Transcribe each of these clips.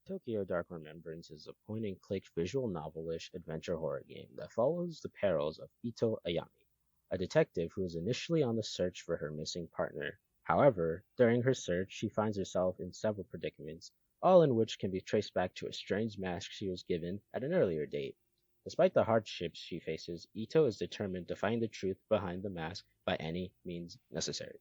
Tokyo Dark Remembrance is a point-and-click visual novel-ish adventure horror game that follows the perils of Ito Ayami, a detective who is initially on the search for her missing partner. However, during her search, she finds herself in several predicaments, all in which can be traced back to a strange mask she was given at an earlier date. Despite the hardships she faces, Ito is determined to find the truth behind the mask by any means necessary.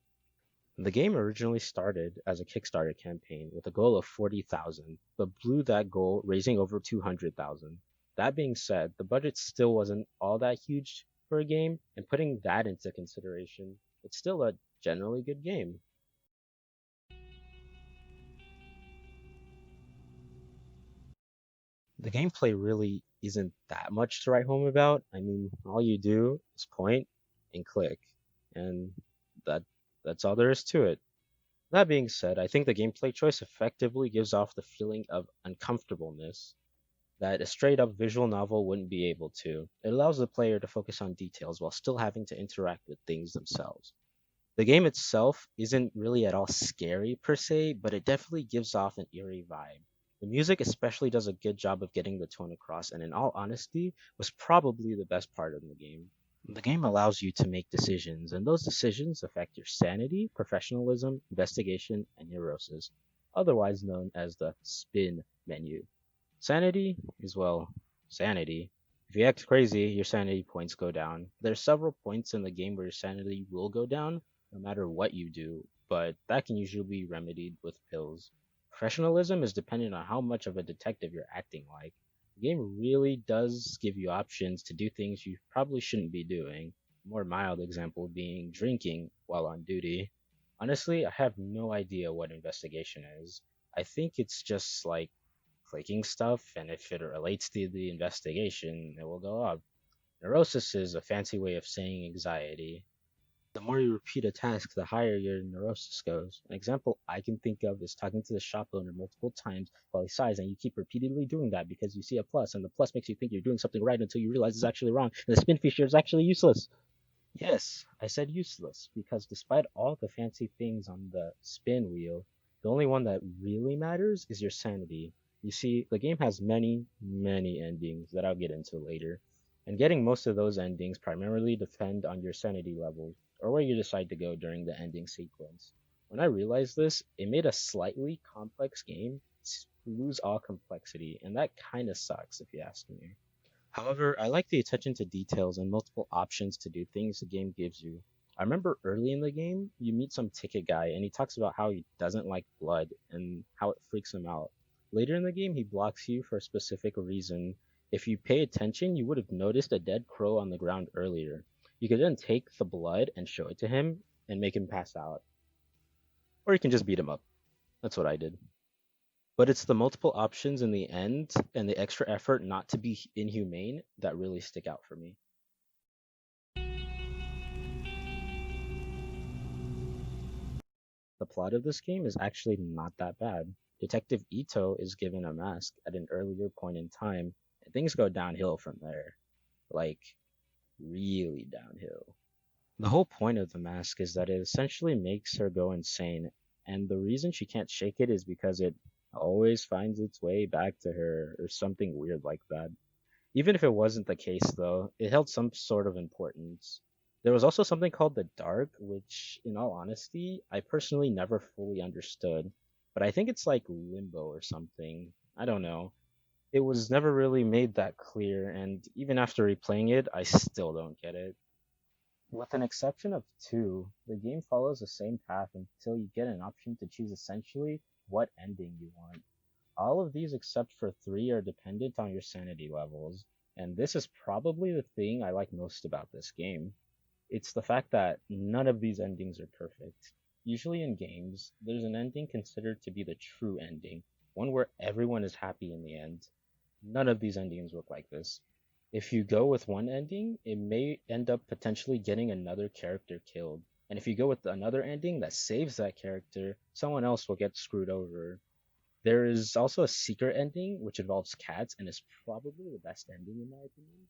The game originally started as a Kickstarter campaign with a goal of 40,000, but blew that goal, raising over 200,000. That being said, the budget still wasn't all that huge for a game, and putting that into consideration, it's still a generally good game. The gameplay really isn't that much to write home about. I mean, all you do is point and click, and that that's all there is to it. That being said, I think the gameplay choice effectively gives off the feeling of uncomfortableness that a straight up visual novel wouldn't be able to. It allows the player to focus on details while still having to interact with things themselves. The game itself isn't really at all scary per se, but it definitely gives off an eerie vibe. The music especially does a good job of getting the tone across, and in all honesty, was probably the best part of the game. The game allows you to make decisions, and those decisions affect your sanity, professionalism, investigation, and neurosis, otherwise known as the spin menu. Sanity is, well, sanity. If you act crazy, your sanity points go down. There are several points in the game where your sanity will go down, no matter what you do, but that can usually be remedied with pills. Professionalism is dependent on how much of a detective you're acting like. The game really does give you options to do things you probably shouldn't be doing. A more mild example being drinking while on duty. Honestly, I have no idea what investigation is. I think it's just like clicking stuff, and if it relates to the investigation, it will go up. Neurosis is a fancy way of saying anxiety. The more you repeat a task, the higher your neurosis goes. An example I can think of is talking to the shop owner multiple times while he sighs, and you keep repeatedly doing that because you see a plus, and the plus makes you think you're doing something right until you realize it's actually wrong, and the spin feature is actually useless. Yes, I said useless, because despite all the fancy things on the spin wheel, the only one that really matters is your sanity. You see, the game has many, many endings that I'll get into later, and getting most of those endings primarily depend on your sanity levels, or where you decide to go during the ending sequence. When I realized this, it made a slightly complex game lose all complexity, and that kinda sucks if you ask me. However, I like the attention to details and multiple options to do things the game gives you. I remember early in the game, you meet some ticket guy and he talks about how he doesn't like blood and how it freaks him out. Later in the game, he blocks you for a specific reason. If you pay attention, you would have noticed a dead crow on the ground earlier. You could then take the blood and show it to him and make him pass out. Or you can just beat him up. That's what I did. But it's the multiple options in the end and the extra effort not to be inhumane that really stick out for me. The plot of this game is actually not that bad. Detective Ito is given a mask at an earlier point in time, and things go downhill from there. Like, really downhill. The whole point of the mask is that it essentially makes her go insane, and the reason she can't shake it is because it always finds its way back to her, or something weird like that. Even if it wasn't the case, though, it held some sort of importance. There was also something called the Dark, which, in all honesty, I personally never fully understood. But I think it's like limbo or something. I don't know. It was never really made that clear, and even after replaying it, I still don't get it. With an exception of two, the game follows the same path until you get an option to choose essentially what ending you want. All of these except for three are dependent on your sanity levels, and this is probably the thing I like most about this game. It's the fact that none of these endings are perfect. Usually in games, there's an ending considered to be the true ending, one where everyone is happy in the end. None of these endings work like this. If you go with one ending, it may end up potentially getting another character killed. And if you go with another ending that saves that character, someone else will get screwed over. There is also a secret ending which involves cats and is probably the best ending in my opinion,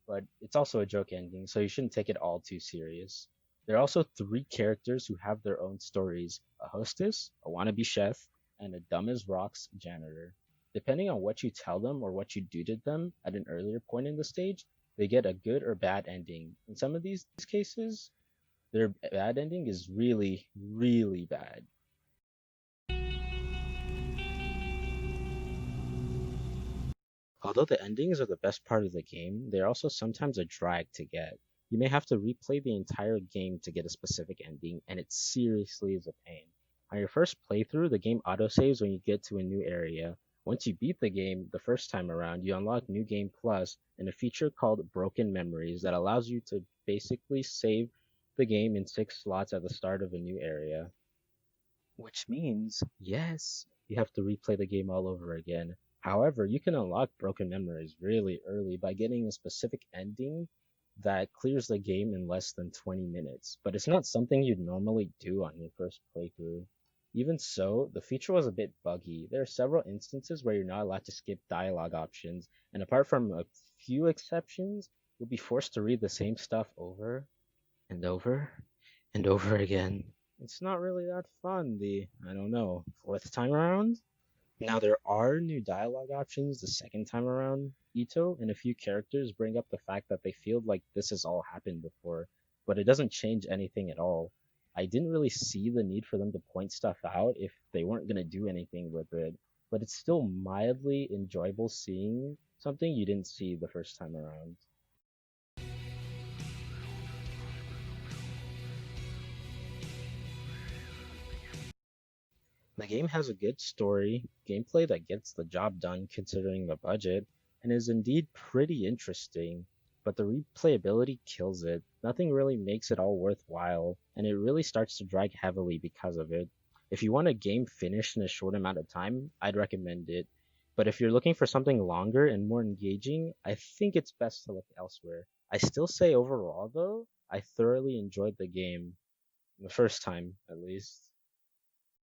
but it's also a joke ending, so you shouldn't take it all too serious. There are also three characters who have their own stories: a hostess, a wannabe chef, and a dumb as rocks janitor. Depending on what you tell them or what you do to them at an earlier point in the stage, they get a good or bad ending. In some of these cases, their bad ending is really, really bad. Although the endings are the best part of the game, they're also sometimes a drag to get. You may have to replay the entire game to get a specific ending, and it seriously is a pain. On your first playthrough, the game autosaves when you get to a new area. Once you beat the game the first time around, you unlock New Game Plus and a feature called Broken Memories that allows you to basically save the game in 6 slots at the start of a new area. Which means, yes, you have to replay the game all over again. However, you can unlock broken memories really early by getting a specific ending that clears the game in less than 20 minutes, but it's not something you'd normally do on your first playthrough. Even so, the feature was a bit buggy. There are several instances where you're not allowed to skip dialogue options, and apart from a few exceptions, you'll be forced to read the same stuff over and over and over again. It's not really that fun I don't know, fourth time around? Now, there are new dialogue options the second time around. Ito and a few characters bring up the fact that they feel like this has all happened before, but it doesn't change anything at all. I didn't really see the need for them to point stuff out if they weren't going to do anything with it, but it's still mildly enjoyable seeing something you didn't see the first time around. The game has a good story, gameplay that gets the job done considering the budget, and is indeed pretty interesting, but the replayability kills it. Nothing really makes it all worthwhile, and it really starts to drag heavily because of it. If you want a game finished in a short amount of time, I'd recommend it. But if you're looking for something longer and more engaging, I think it's best to look elsewhere. I still say overall, though, I thoroughly enjoyed the game, the first time at least.